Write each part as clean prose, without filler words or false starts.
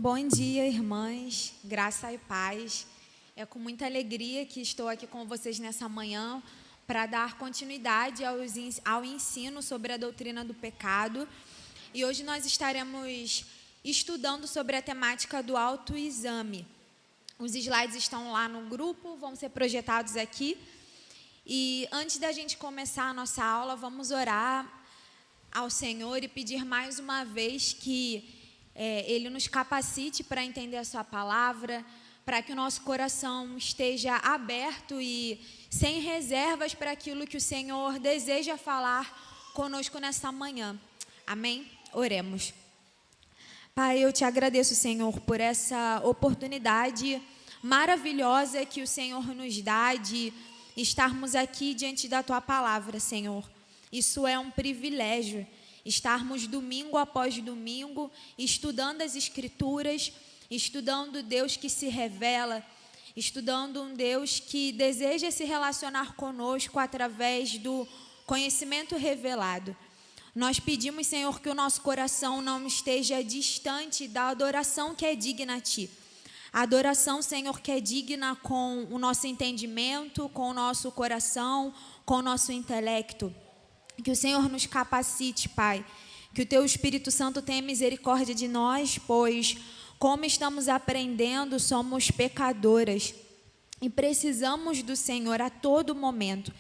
Bom dia, irmãs, graça e paz. É com muita alegria que estou aqui com vocês nessa manhã para dar continuidade ao ensino sobre a doutrina do pecado. E hoje nós estaremos estudando sobre a temática do autoexame. Os slides estão lá no grupo, vão ser projetados aqui. E antes da gente começar a nossa aula, vamos orar ao Senhor e pedir mais uma vez que Ele nos capacite para entender a sua palavra, para que o nosso coração esteja aberto e sem reservas para aquilo que o Senhor deseja falar conosco nessa manhã. Amém? Oremos. Pai, eu te agradeço, Senhor, por essa oportunidade maravilhosa que o Senhor nos dá de estarmos aqui diante da tua palavra, Senhor. Isso é um privilégio. Estarmos domingo após domingo, estudando as Escrituras, estudando Deus que se revela, estudando um Deus que deseja se relacionar conosco através do conhecimento revelado. Nós pedimos, Senhor, que o nosso coração não esteja distante da adoração que é digna a Ti. A adoração, Senhor, que é digna com o nosso entendimento, com o nosso coração, com o nosso intelecto. Que o Senhor nos capacite, Pai, que o Teu Espírito Santo tenha misericórdia de nós, pois, como estamos aprendendo, somos pecadoras e precisamos do Senhor a todo momento.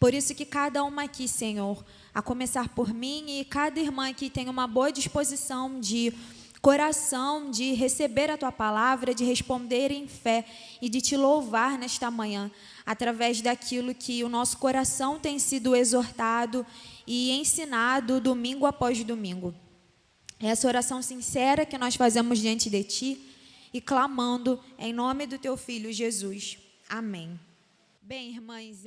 Por isso que cada uma aqui, Senhor, a começar por mim e cada irmã aqui tenha uma boa disposição de coração, de receber a Tua palavra, de responder em fé e de Te louvar nesta manhã, através daquilo que o nosso coração tem sido exortado e ensinado domingo após domingo. Essa oração sincera que nós fazemos diante de Ti e clamando em nome do Teu Filho Jesus. Amém. Bem, irmãs,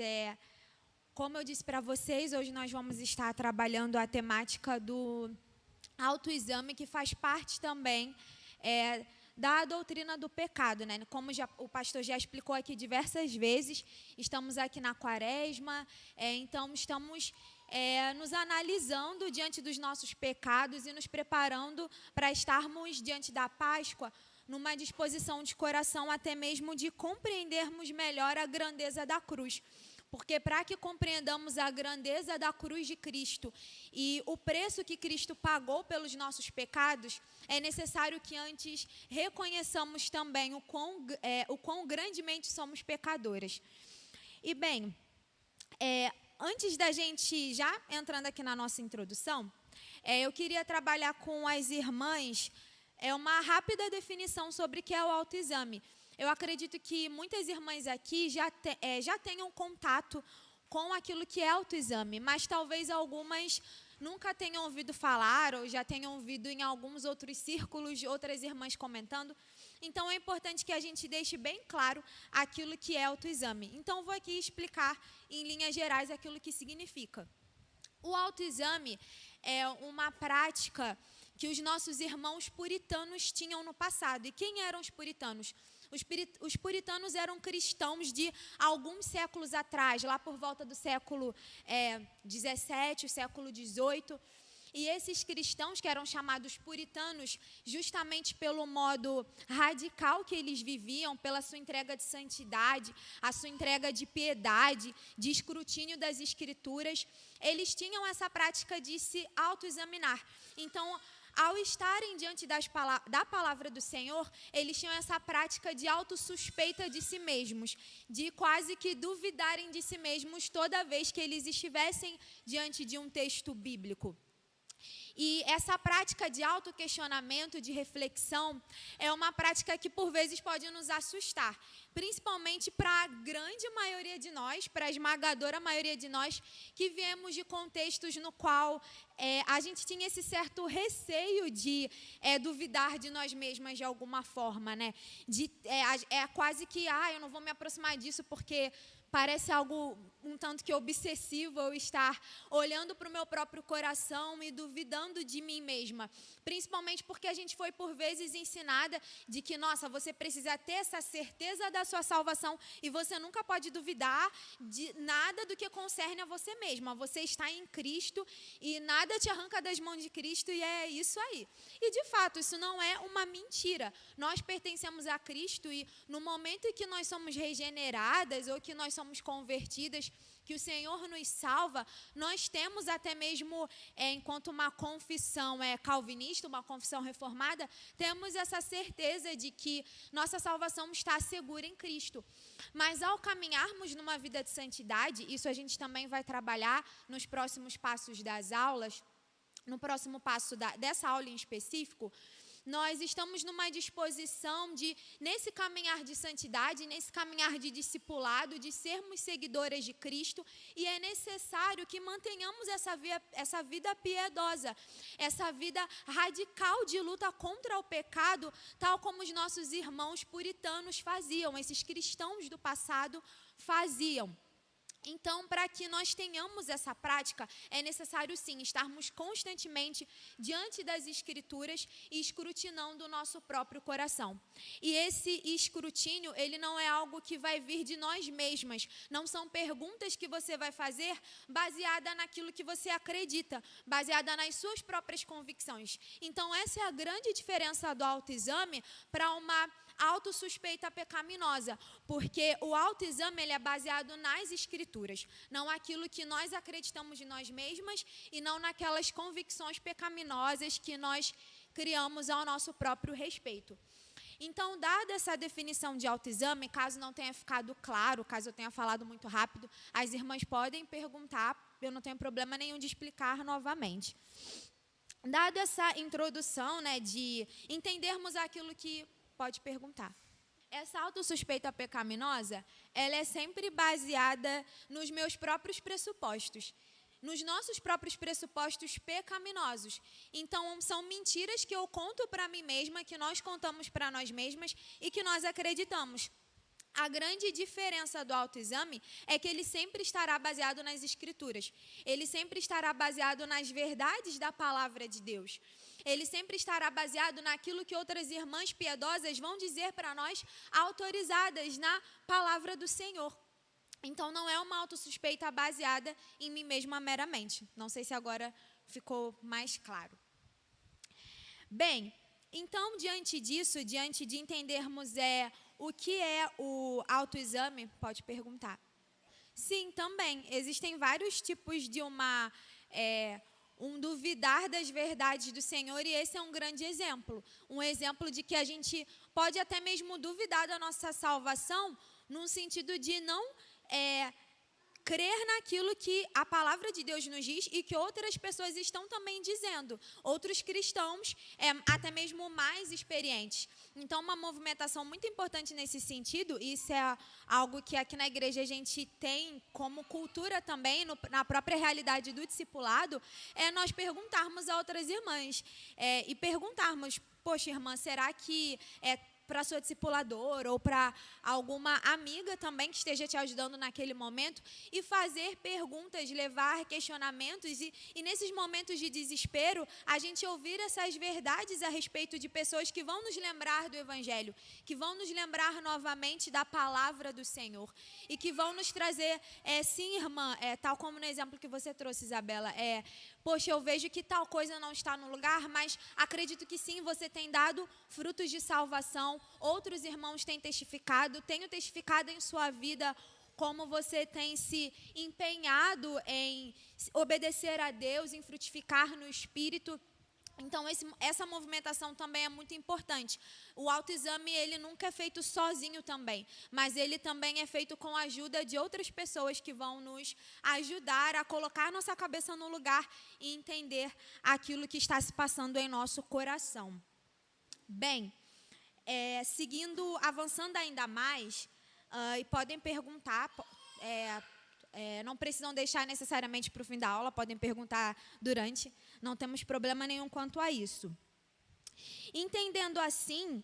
como eu disse para vocês, hoje nós vamos estar trabalhando a temática do autoexame, que faz parte também da doutrina do pecado, né? Como o pastor já explicou aqui diversas vezes, estamos aqui na Quaresma, então estamos nos analisando diante dos nossos pecados e nos preparando para estarmos diante da Páscoa numa disposição de coração até mesmo de compreendermos melhor a grandeza da cruz. Porque para que compreendamos a grandeza da cruz de Cristo e o preço que Cristo pagou pelos nossos pecados, é necessário que antes reconheçamos também o quão grandemente somos pecadoras. E bem, antes da gente já entrando aqui na nossa introdução, eu queria trabalhar com as irmãs uma rápida definição sobre o que é o autoexame. Eu acredito que muitas irmãs aqui já tenham contato com aquilo que é autoexame, mas talvez algumas nunca tenham ouvido falar ou já tenham ouvido em alguns outros círculos de outras irmãs comentando. Então, é importante que a gente deixe bem claro aquilo que é autoexame. Então, vou aqui explicar em linhas gerais aquilo que significa. O autoexame é uma prática que os nossos irmãos puritanos tinham no passado. E quem eram os puritanos? Os puritanos eram cristãos de alguns séculos atrás, lá por volta do século 17, o século 18. E esses cristãos, que eram chamados puritanos, justamente pelo modo radical que eles viviam, pela sua entrega de santidade, a sua entrega de piedade, de escrutínio das Escrituras, eles tinham essa prática de se autoexaminar. Então, ao estarem diante da palavra do Senhor, eles tinham essa prática de autossuspeita de si mesmos, de quase que duvidarem de si mesmos toda vez que eles estivessem diante de um texto bíblico. E essa prática de autoquestionamento, de reflexão, é uma prática que por vezes pode nos assustar, principalmente para a grande maioria de nós, para a esmagadora maioria de nós, que viemos de contextos no qual a gente tinha esse certo receio de duvidar de nós mesmas de alguma forma, né? Quase que, eu não vou me aproximar disso porque parece algo um tanto que obsessivo eu estar olhando para o meu próprio coração e duvidando de mim mesma. Principalmente porque a gente foi por vezes ensinada de que, nossa, você precisa ter essa certeza da sua salvação e você nunca pode duvidar de nada do que concerne a você mesma. Você está em Cristo e nada te arranca das mãos de Cristo e é isso aí. E de fato, isso não é uma mentira. Nós pertencemos a Cristo e no momento em que nós somos regeneradas ou que nós somos convertidas, que o Senhor nos salva, nós temos até mesmo, enquanto uma confissão calvinista, uma confissão reformada, temos essa certeza de que nossa salvação está segura em Cristo. Mas ao caminharmos numa vida de santidade, isso a gente também vai trabalhar nos próximos passos das aulas, no próximo passo dessa aula em específico, nós estamos numa disposição de, nesse caminhar de santidade, nesse caminhar de discipulado, de sermos seguidoras de Cristo, e é necessário que mantenhamos essa vida piedosa, essa vida radical de luta contra o pecado, tal como os nossos irmãos puritanos faziam, esses cristãos do passado faziam. Então, para que nós tenhamos essa prática, é necessário sim estarmos constantemente diante das Escrituras e escrutinando o nosso próprio coração. E esse escrutínio, ele não é algo que vai vir de nós mesmas, não são perguntas que você vai fazer baseada naquilo que você acredita, baseada nas suas próprias convicções. Então, essa é a grande diferença do autoexame para uma autossuspeita pecaminosa, porque o autoexame ele é baseado nas Escrituras, não aquilo que nós acreditamos de nós mesmas e não naquelas convicções pecaminosas que nós criamos ao nosso próprio respeito. Então, dada essa definição de autoexame, caso não tenha ficado claro, caso eu tenha falado muito rápido, as irmãs podem perguntar, eu não tenho problema nenhum de explicar novamente. Dada essa introdução, de entendermos aquilo que... Pode perguntar. Essa autossuspeita pecaminosa, ela é sempre baseada nos meus próprios pressupostos, nos nossos próprios pressupostos pecaminosos. Então, são mentiras que eu conto para mim mesma, que nós contamos para nós mesmas e que nós acreditamos. A grande diferença do autoexame é que ele sempre estará baseado nas Escrituras. Ele sempre estará baseado nas verdades da palavra de Deus. Ele sempre estará baseado naquilo que outras irmãs piedosas vão dizer para nós, autorizadas na palavra do Senhor. Então, não é uma autossuspeita baseada em mim mesma meramente. Não sei se agora ficou mais claro. Bem, então, diante disso, diante de entendermos o que é o autoexame, pode perguntar. Sim, também. Existem vários tipos de um duvidar das verdades do Senhor, e esse é um grande exemplo. Um exemplo de que a gente pode até mesmo duvidar da nossa salvação, num sentido de não crer naquilo que a palavra de Deus nos diz e que outras pessoas estão também dizendo, outros cristãos, até mesmo mais experientes. Então, uma movimentação muito importante nesse sentido, e isso é algo que aqui na igreja a gente tem como cultura também, na própria realidade do discipulado, é nós perguntarmos a outras irmãs, e perguntarmos, poxa, irmã, será que para sua discipuladora ou para alguma amiga também que esteja te ajudando naquele momento, e fazer perguntas, levar questionamentos, e nesses momentos de desespero, a gente ouvir essas verdades a respeito de pessoas que vão nos lembrar do Evangelho, que vão nos lembrar novamente da palavra do Senhor, e que vão nos trazer, sim, irmã, tal como no exemplo que você trouxe, Isabela, poxa, eu vejo que tal coisa não está no lugar, mas acredito que sim, você tem dado frutos de salvação, outros irmãos têm testificado, tenho testificado em sua vida como você tem se empenhado em obedecer a Deus, em frutificar no Espírito. Então, essa movimentação também é muito importante. O autoexame, ele nunca é feito sozinho também, mas ele também é feito com a ajuda de outras pessoas que vão nos ajudar a colocar nossa cabeça no lugar e entender aquilo que está se passando em nosso coração. Bem, seguindo, avançando ainda mais, e podem perguntar, não precisam deixar necessariamente para o fim da aula, podem perguntar durante, não temos problema nenhum quanto a isso. Entendendo assim,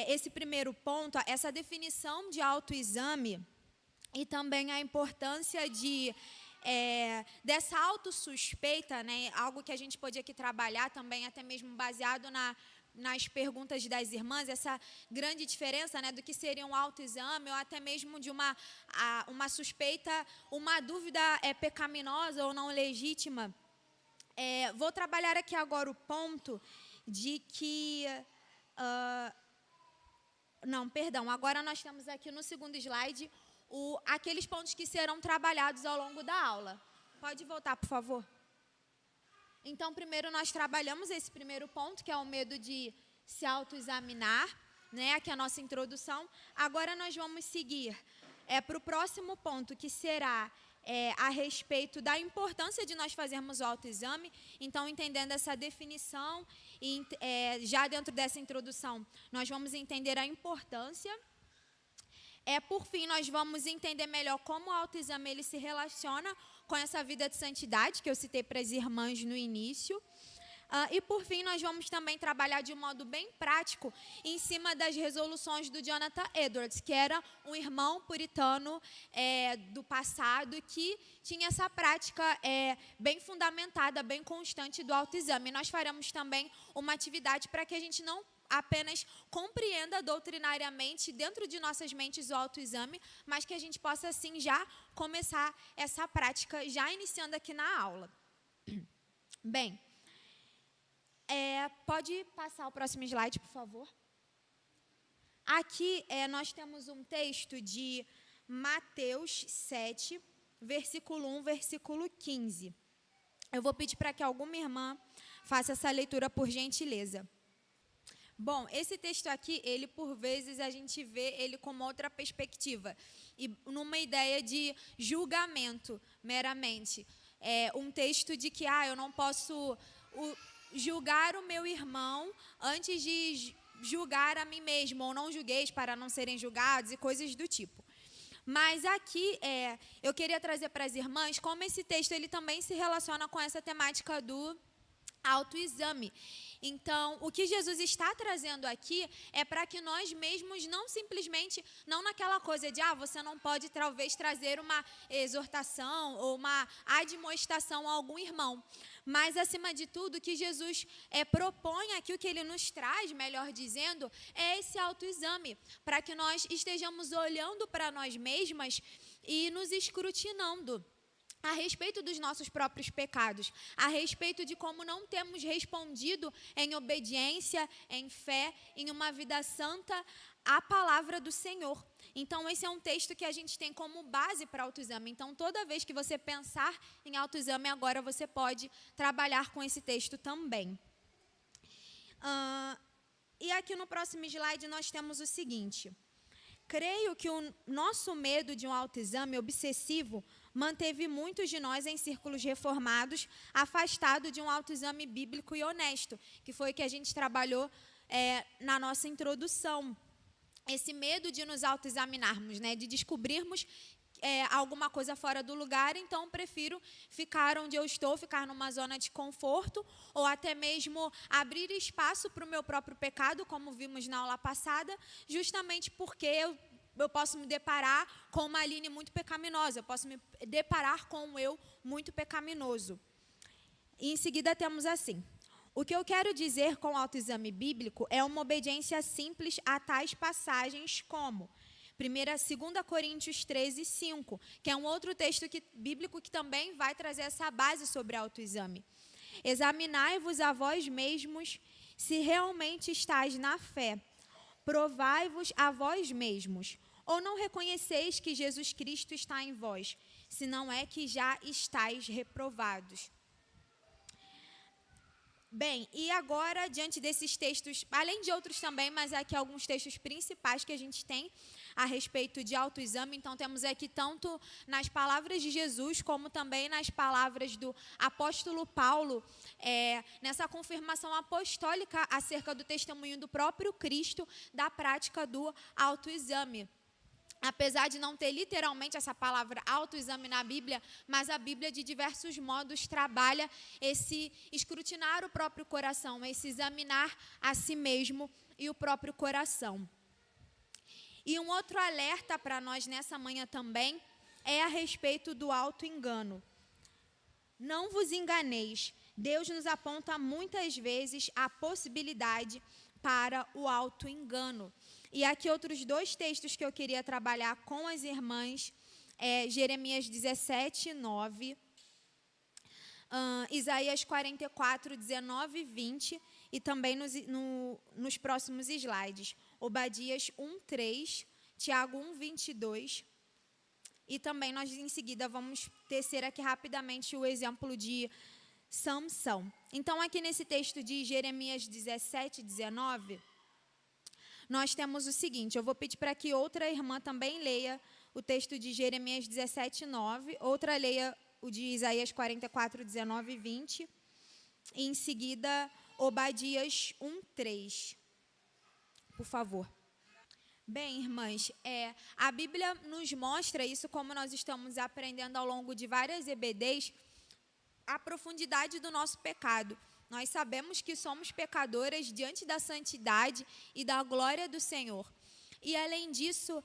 esse primeiro ponto, essa definição de autoexame, e também a importância dessa autossuspeita, né? Algo que a gente pode aqui trabalhar também, até mesmo baseado nas perguntas das irmãs, essa grande diferença, né, do que seria um autoexame ou até mesmo de uma suspeita, uma dúvida pecaminosa ou não legítima. Vou trabalhar aqui agora o ponto de que... agora nós temos aqui no segundo slide aqueles pontos que serão trabalhados ao longo da aula. Pode voltar, por favor. Então, primeiro nós trabalhamos esse primeiro ponto, que é o medo de se autoexaminar, né? Aqui é a nossa introdução. Agora nós vamos seguir para o próximo ponto, que será a respeito da importância de nós fazermos o autoexame. Então, entendendo essa definição, e já dentro dessa introdução, nós vamos entender a importância. Por fim, nós vamos entender melhor como o autoexame ele se relaciona com essa vida de santidade que eu citei para as irmãs no início. E, por fim, nós vamos também trabalhar de um modo bem prático em cima das resoluções do Jonathan Edwards, que era um irmão puritano do passado que tinha essa prática bem fundamentada, bem constante do autoexame. Nós faremos também uma atividade para que a gente não apenas compreenda doutrinariamente dentro de nossas mentes o autoexame, mas que a gente possa, assim, já começar essa prática, já iniciando aqui na aula. Bem, pode passar o próximo slide, por favor. Aqui nós temos um texto de Mateus 7, versículo 1, versículo 15. Eu vou pedir para que alguma irmã faça essa leitura, por gentileza. Bom, esse texto aqui, ele por vezes a gente vê ele com uma outra perspectiva e numa ideia de julgamento meramente. Um texto de que eu não posso julgar o meu irmão antes de julgar a mim mesmo, ou não julgueis para não serem julgados e coisas do tipo. Mas aqui eu queria trazer para as irmãs como esse texto ele também se relaciona com essa temática do autoexame. Então, o que Jesus está trazendo aqui é para que nós mesmos não simplesmente, não naquela coisa de, você não pode talvez trazer uma exortação ou uma admoestação a algum irmão. Mas, acima de tudo, o que Jesus propõe aqui, o que ele nos traz, melhor dizendo, é esse autoexame, para que nós estejamos olhando para nós mesmas e nos escrutinando a respeito dos nossos próprios pecados, a respeito de como não temos respondido em obediência, em fé, em uma vida santa, à palavra do Senhor. Então, esse é um texto que a gente tem como base para autoexame. Então, toda vez que você pensar em autoexame, agora você pode trabalhar com esse texto também. E aqui no próximo slide nós temos o seguinte: creio que o nosso medo de um autoexame obsessivo manteve muitos de nós em círculos reformados, afastados de um autoexame bíblico e honesto, que foi o que a gente trabalhou na nossa introdução. Esse medo de nos autoexaminarmos, né, de descobrirmos alguma coisa fora do lugar, então prefiro ficar onde eu estou, ficar numa zona de conforto, ou até mesmo abrir espaço para o meu próprio pecado, como vimos na aula passada, justamente porque eu posso me deparar com uma Aline muito pecaminosa, eu posso me deparar com um eu muito pecaminoso. E em seguida temos assim: o que eu quero dizer com o autoexame bíblico é uma obediência simples a tais passagens como 2 Coríntios 13, 5, que é um outro texto bíblico que também vai trazer essa base sobre autoexame. Examinai-vos a vós mesmos se realmente estáis na fé. Provai-vos a vós mesmos. Ou não reconheceis que Jesus Cristo está em vós, se não é que já estáis reprovados? Bem, e agora, diante desses textos, além de outros também, mas aqui alguns textos principais que a gente tem a respeito de autoexame. Então, temos aqui tanto nas palavras de Jesus, como também nas palavras do apóstolo Paulo, nessa confirmação apostólica acerca do testemunho do próprio Cristo, da prática do autoexame. Apesar de não ter literalmente essa palavra autoexame na Bíblia, mas a Bíblia de diversos modos trabalha esse escrutinar o próprio coração, esse examinar a si mesmo e o próprio coração. E um outro alerta para nós nessa manhã também é a respeito do auto-engano. Não vos enganeis, Deus nos aponta muitas vezes a possibilidade para o auto-engano. E aqui outros dois textos que eu queria trabalhar com as irmãs, Jeremias 17, 9, Isaías 44, 19 e 20, e também nos próximos slides, Obadias 1, 3, Tiago 1, 22, e também nós em seguida vamos tecer aqui rapidamente o exemplo de Samsão. Então aqui nesse texto de Jeremias 17, 19, nós temos o seguinte, eu vou pedir para que outra irmã também leia o texto de Jeremias 17, 9, outra leia o de Isaías 44, 19 e 20, e em seguida Obadias 1, 3. Por favor. Bem, irmãs, a Bíblia nos mostra isso, como nós estamos aprendendo ao longo de várias EBDs, a profundidade do nosso pecado. Nós sabemos que somos pecadoras diante da santidade e da glória do Senhor. E, além disso,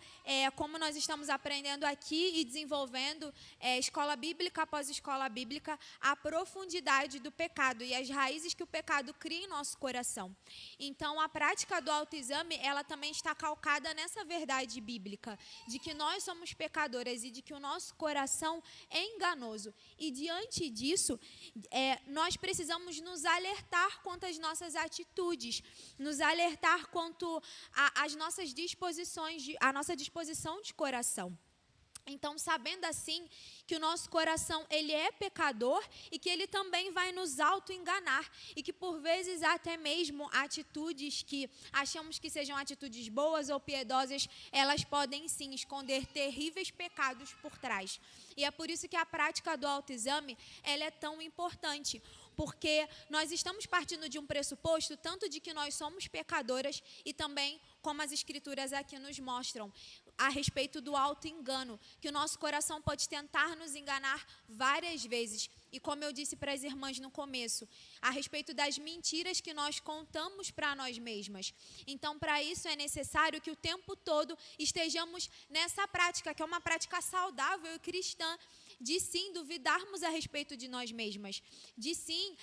como nós estamos aprendendo aqui e desenvolvendo escola bíblica após escola bíblica, a profundidade do pecado e as raízes que o pecado cria em nosso coração. Então, a prática do autoexame, ela também está calcada nessa verdade bíblica, de que nós somos pecadoras e de que o nosso coração é enganoso. E, diante disso, nós precisamos nos alertar quanto às nossas atitudes, nos alertar quanto às nossas disposições, a nossa disposição de coração. Então, sabendo assim que o nosso coração ele é pecador e que ele também vai nos auto-enganar e que por vezes até mesmo atitudes que achamos que sejam atitudes boas ou piedosas, elas podem sim esconder terríveis pecados por trás. E é por isso que a prática do autoexame ela é tão importante, porque nós estamos partindo de um pressuposto tanto de que nós somos pecadoras e também como as escrituras aqui nos mostram, a respeito do auto-engano, que o nosso coração pode tentar nos enganar várias vezes. E como eu disse para as irmãs no começo, a respeito das mentiras que nós contamos para nós mesmas. Então, para isso é necessário que o tempo todo estejamos nessa prática, que é uma prática saudável e cristã, de sim duvidarmos a respeito de nós mesmas, de sim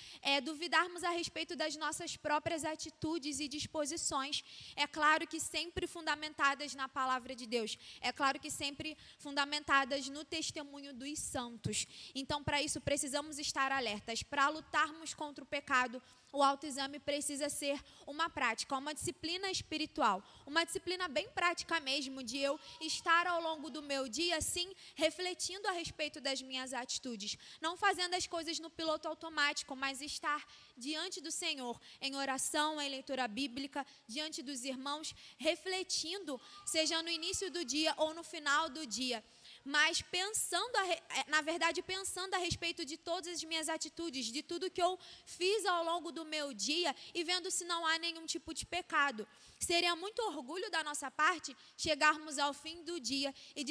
duvidarmos a respeito das nossas próprias atitudes e disposições. É claro que sempre fundamentadas na palavra de Deus, é claro que sempre fundamentadas no testemunho dos santos. Então, para isso precisamos estar alertas. Para lutarmos contra o pecado, o autoexame precisa ser uma prática, uma disciplina espiritual, uma disciplina bem prática mesmo, de eu estar ao longo do meu dia, assim, refletindo a respeito das minhas atitudes. Não fazendo as coisas no piloto automático, mas estar diante do Senhor, em oração, em leitura bíblica, diante dos irmãos, refletindo, seja no início do dia ou no final do dia, mas pensando a respeito de todas as minhas atitudes, de tudo que eu fiz ao longo do meu dia e vendo se não há nenhum tipo de pecado. Seria muito orgulho da nossa parte chegarmos ao fim do dia e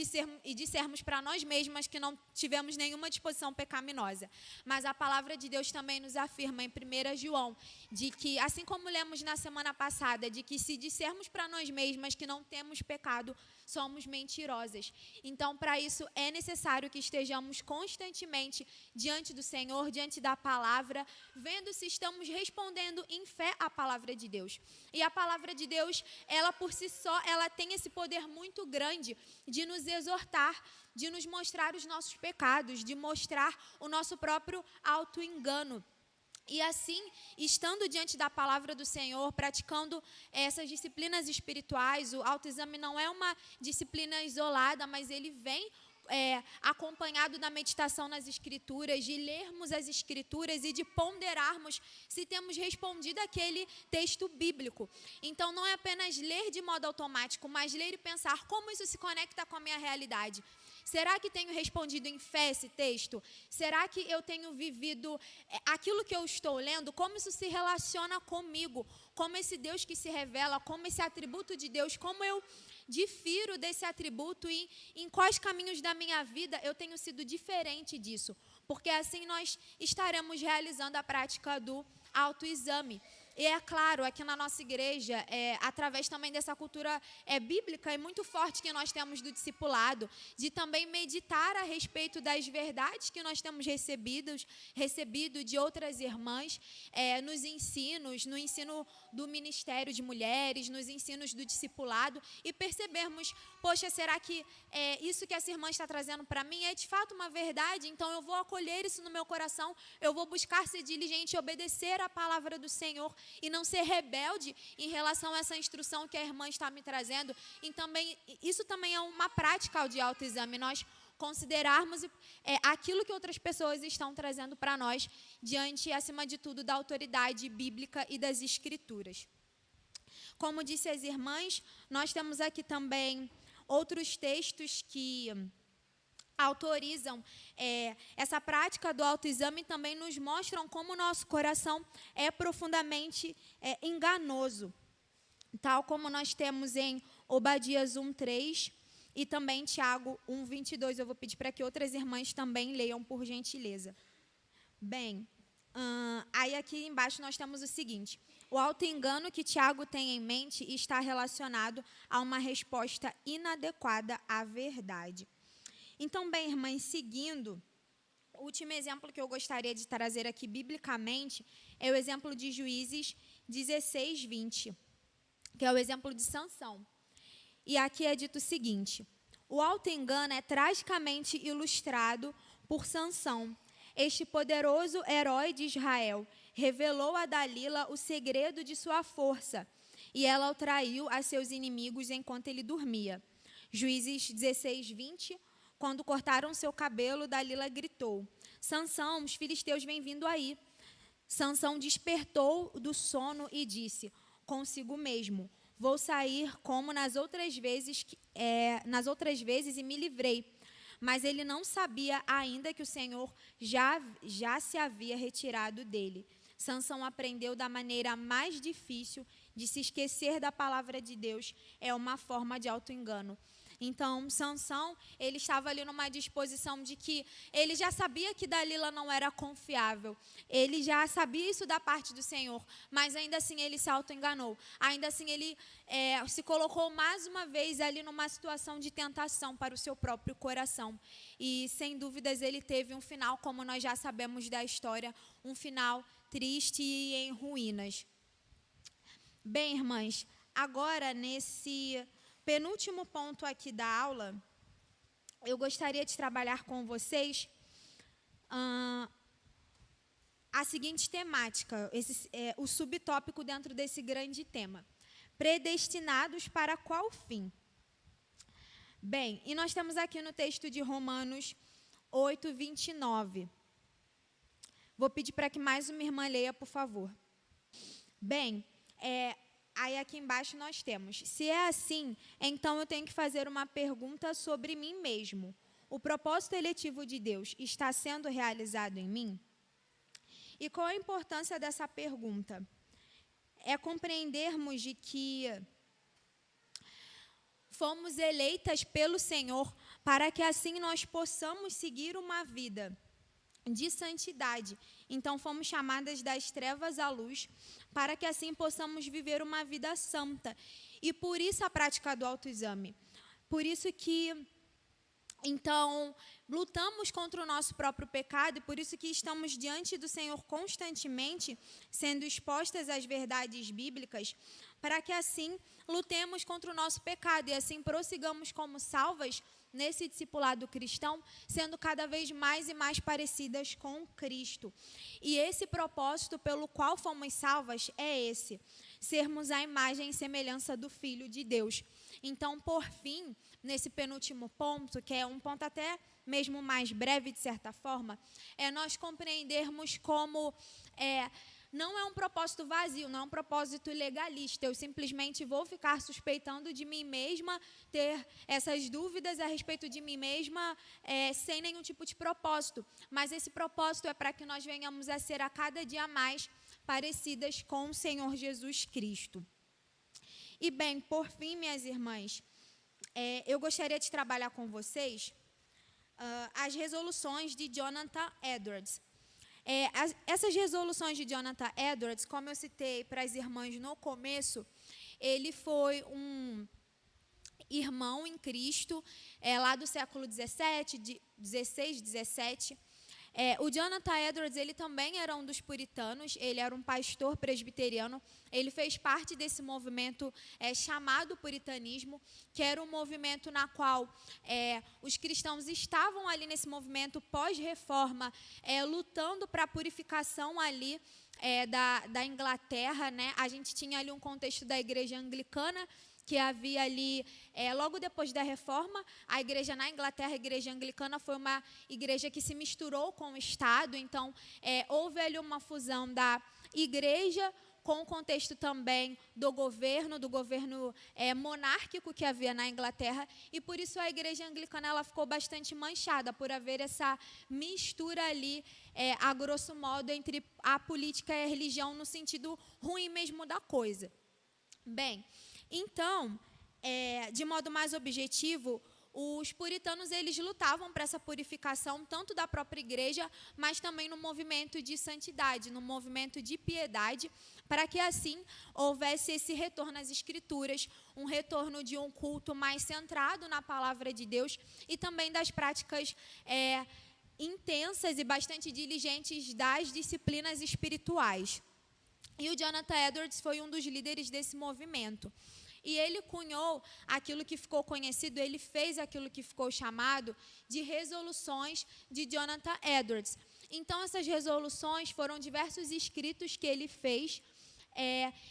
dissermos para nós mesmas que não tivemos nenhuma disposição pecaminosa. Mas a palavra de Deus também nos afirma em 1 João, de que, assim como lemos na semana passada, de que se dissermos para nós mesmas que não temos pecado, somos mentirosas. Então, para isso, é necessário que estejamos constantemente diante do Senhor, diante da palavra, vendo se estamos respondendo em fé à palavra de Deus. E a palavra de Deus, ela por si só, ela tem esse poder muito grande de nos exortar, de nos mostrar os nossos pecados, de mostrar o nosso próprio auto-engano. E assim, estando diante da palavra do Senhor, praticando essas disciplinas espirituais, o autoexame não é uma disciplina isolada, mas ele vem acompanhado da meditação nas Escrituras, de lermos as Escrituras e de ponderarmos se temos respondido aquele texto bíblico. Então, não é apenas ler de modo automático, mas ler e pensar como isso se conecta com a minha realidade. Será que tenho respondido em fé esse texto? Será que eu tenho vivido aquilo que eu estou lendo? Como isso se relaciona comigo? Como esse Deus que se revela, como esse atributo de Deus, como eu difiro desse atributo e em quais caminhos da minha vida eu tenho sido diferente disso? Porque assim nós estaremos realizando a prática do autoexame. E é claro, aqui na nossa igreja, através também dessa cultura bíblica e muito forte que nós temos do discipulado, de também meditar a respeito das verdades que nós temos recebido de outras irmãs, nos ensinos, no ensino do ministério de mulheres, nos ensinos do discipulado, e percebermos, poxa, será que isso que essa irmã está trazendo para mim é de fato uma verdade? Então eu vou acolher isso no meu coração, eu vou buscar ser diligente e obedecer à palavra do Senhor, e não ser rebelde em relação a essa instrução que a irmã está me trazendo. E também, isso também é uma prática de autoexame, nós considerarmos aquilo que outras pessoas estão trazendo para nós, diante, acima de tudo, da autoridade bíblica e das escrituras. Como disse as irmãs, nós temos aqui também outros textos que autorizam essa prática do autoexame, também nos mostram como o nosso coração é profundamente enganoso, tal como nós temos em Obadias 1:3 e também Tiago 1:22. Eu vou pedir para que outras irmãs também leiam, por gentileza. Bem, aí aqui embaixo nós temos o seguinte: o autoengano que Tiago tem em mente está relacionado a uma resposta inadequada à verdade. Então, bem, irmãs, seguindo, o último exemplo que eu gostaria de trazer aqui biblicamente é o exemplo de Juízes 16:20, que é o exemplo de Sansão. E aqui é dito o seguinte: o autoengano é tragicamente ilustrado por Sansão. Este poderoso herói de Israel revelou a Dalila o segredo de sua força, e ela o traiu a seus inimigos enquanto ele dormia. Juízes 16:20. Quando cortaram seu cabelo, Dalila gritou: Sansão, os filisteus vêm vindo aí. Sansão despertou do sono e disse consigo mesmo: vou sair como nas outras vezes e me livrei. Mas ele não sabia ainda que o Senhor já se havia retirado dele. Sansão aprendeu da maneira mais difícil de se esquecer da palavra de Deus, é uma forma de autoengano. Então, Sansão, ele estava ali numa disposição de que ele já sabia que Dalila não era confiável. Ele já sabia isso da parte do Senhor, mas ainda assim ele se autoenganou. Ainda assim ele se colocou mais uma vez ali numa situação de tentação para o seu próprio coração. E, sem dúvidas, ele teve um final, como nós já sabemos da história, um final triste e em ruínas. Bem, irmãs, agora nesse penúltimo ponto aqui da aula, eu gostaria de trabalhar com vocês a seguinte temática, o subtópico dentro desse grande tema: predestinados para qual fim? Bem, e nós temos aqui no texto de Romanos 8:29. Vou pedir para que mais uma irmã leia, por favor. Bem, aí aqui embaixo nós temos: se é assim, então eu tenho que fazer uma pergunta sobre mim mesmo. O propósito eletivo de Deus está sendo realizado em mim? E qual a importância dessa pergunta? É compreendermos de que fomos eleitas pelo Senhor para que assim nós possamos seguir uma vida de santidade. Então fomos chamadas das trevas à luz, para que assim possamos viver uma vida santa. E por isso a prática do autoexame. Por isso que, então, lutamos contra o nosso próprio pecado, e por isso que estamos diante do Senhor constantemente, sendo expostas às verdades bíblicas, para que assim lutemos contra o nosso pecado e assim prossigamos como salvas nesse discipulado cristão, sendo cada vez mais e mais parecidas com Cristo. E esse propósito pelo qual fomos salvas é esse: sermos a imagem e semelhança do Filho de Deus. Então, por fim, nesse penúltimo ponto, que é um ponto até mesmo mais breve de certa forma, é nós compreendermos como não é um propósito vazio, não é um propósito legalista. Eu simplesmente vou ficar suspeitando de mim mesma, ter essas dúvidas a respeito de mim mesma, sem nenhum tipo de propósito. Mas esse propósito é para que nós venhamos a ser a cada dia mais parecidas com o Senhor Jesus Cristo. E bem, por fim, minhas irmãs, eu gostaria de trabalhar com vocês as resoluções de Jonathan Edwards. Essas resoluções de Jonathan Edwards, como eu citei para as irmãs no começo, ele foi um irmão em Cristo, lá do século 16, 17. O Jonathan Edwards, ele também era um dos puritanos, ele era um pastor presbiteriano, ele fez parte desse movimento chamado puritanismo, que era um movimento na qual os cristãos estavam ali nesse movimento pós-reforma, lutando para a purificação ali da Inglaterra, né? A gente tinha ali um contexto da igreja anglicana, que havia ali, logo depois da reforma, a igreja na Inglaterra, a igreja anglicana, foi uma igreja que se misturou com o Estado, então houve ali uma fusão da igreja com o contexto também do governo monárquico que havia na Inglaterra, e por isso a igreja anglicana ela ficou bastante manchada, por haver essa mistura ali, a grosso modo, entre a política e a religião, no sentido ruim mesmo da coisa. Bem, então, de modo mais objetivo, os puritanos eles lutavam para essa purificação tanto da própria igreja, mas também no movimento de santidade, no movimento de piedade, para que assim houvesse esse retorno às escrituras, um retorno de um culto mais centrado na palavra de Deus e também das práticas intensas e bastante diligentes das disciplinas espirituais. E o Jonathan Edwards foi um dos líderes desse movimento. E ele cunhou aquilo que ficou conhecido, ele fez aquilo que ficou chamado de resoluções de Jonathan Edwards. Então, essas resoluções foram diversos escritos que ele fez.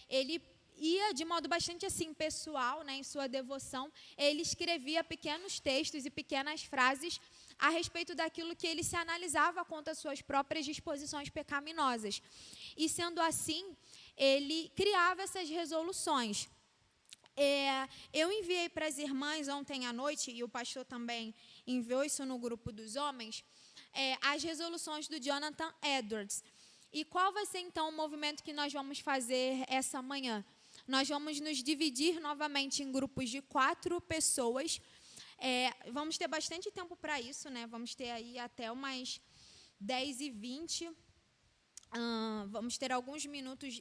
Ele ia de modo bastante assim pessoal, né, em sua devoção. Ele escrevia pequenos textos e pequenas frases a respeito daquilo que ele se analisava quanto às suas próprias disposições pecaminosas. E, sendo assim, ele criava essas resoluções. Eu enviei para as irmãs ontem à noite, e o pastor também enviou isso no grupo dos homens, as resoluções do Jonathan Edwards. E qual vai ser, então, o movimento que nós vamos fazer essa manhã? Nós vamos nos dividir novamente em grupos de 4 pessoas. Vamos ter bastante tempo para isso, né? Vamos ter aí até umas 10h20. Vamos ter alguns minutos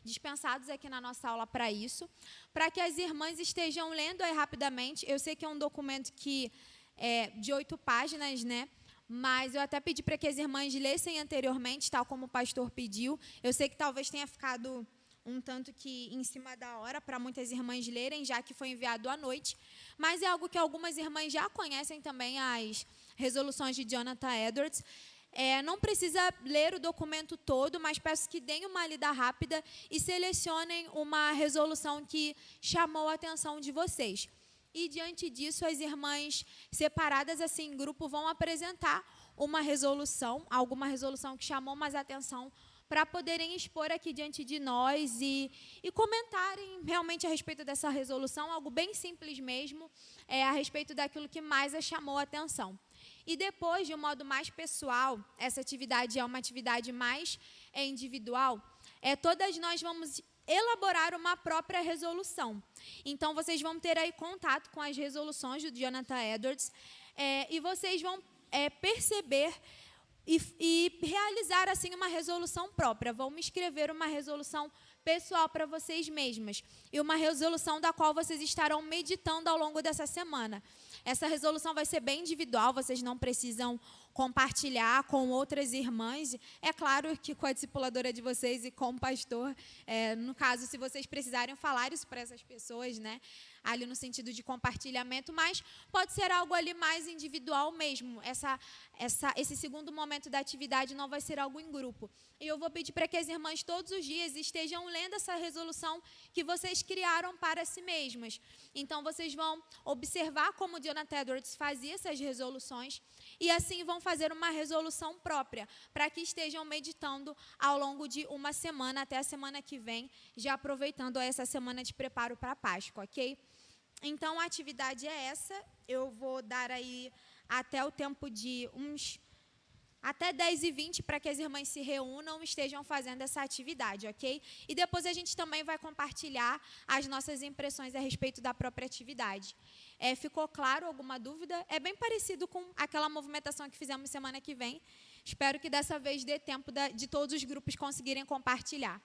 dispensados aqui na nossa aula para isso, para que as irmãs estejam lendo aí rapidamente. Eu sei que é um documento que de 8 páginas, né? Mas eu até pedi para que as irmãs lessem anteriormente, tal como o pastor pediu. Eu sei que talvez tenha ficado um tanto que em cima da hora para muitas irmãs lerem, já que foi enviado à noite. Mas é algo que algumas irmãs já conhecem também, as resoluções de Jonathan Edwards. Não precisa ler o documento todo, mas peço que deem uma lida rápida e selecionem uma resolução que chamou a atenção de vocês. E, diante disso, as irmãs separadas assim em grupo vão apresentar uma resolução, alguma resolução que chamou mais atenção, para poderem expor aqui diante de nós e comentarem realmente a respeito dessa resolução, algo bem simples mesmo, a respeito daquilo que mais as chamou a atenção. E depois, de um modo mais pessoal, essa atividade é uma atividade mais individual, todas nós vamos elaborar uma própria resolução. Então, vocês vão ter aí contato com as resoluções do Jonathan Edwards e vocês vão perceber e realizar assim uma resolução própria. Vão me escrever uma resolução pessoal para vocês mesmas e uma resolução da qual vocês estarão meditando ao longo dessa semana. Essa resolução vai ser bem individual, vocês não precisam compartilhar com outras irmãs. É claro que com a discipuladora de vocês e com o pastor, no caso, se vocês precisarem falar isso para essas pessoas, né, ali no sentido de compartilhamento, mas pode ser algo ali mais individual mesmo. Esse segundo momento da atividade não vai ser algo em grupo. E eu vou pedir para que as irmãs todos os dias estejam lendo essa resolução que vocês criaram para si mesmas. Então, vocês vão observar como o Jonathan Edwards fazia essas resoluções e assim vão fazer uma resolução própria, para que estejam meditando ao longo de uma semana, até a semana que vem, já aproveitando essa semana de preparo para a Páscoa, ok? Então, a atividade é essa. Eu vou dar aí até o tempo de uns até 10h20 para que as irmãs se reúnam e estejam fazendo essa atividade, ok? E depois a gente também vai compartilhar as nossas impressões a respeito da própria atividade. Ficou claro alguma dúvida? É bem parecido com aquela movimentação que fizemos semana que vem. Espero que dessa vez dê tempo de todos os grupos conseguirem compartilhar.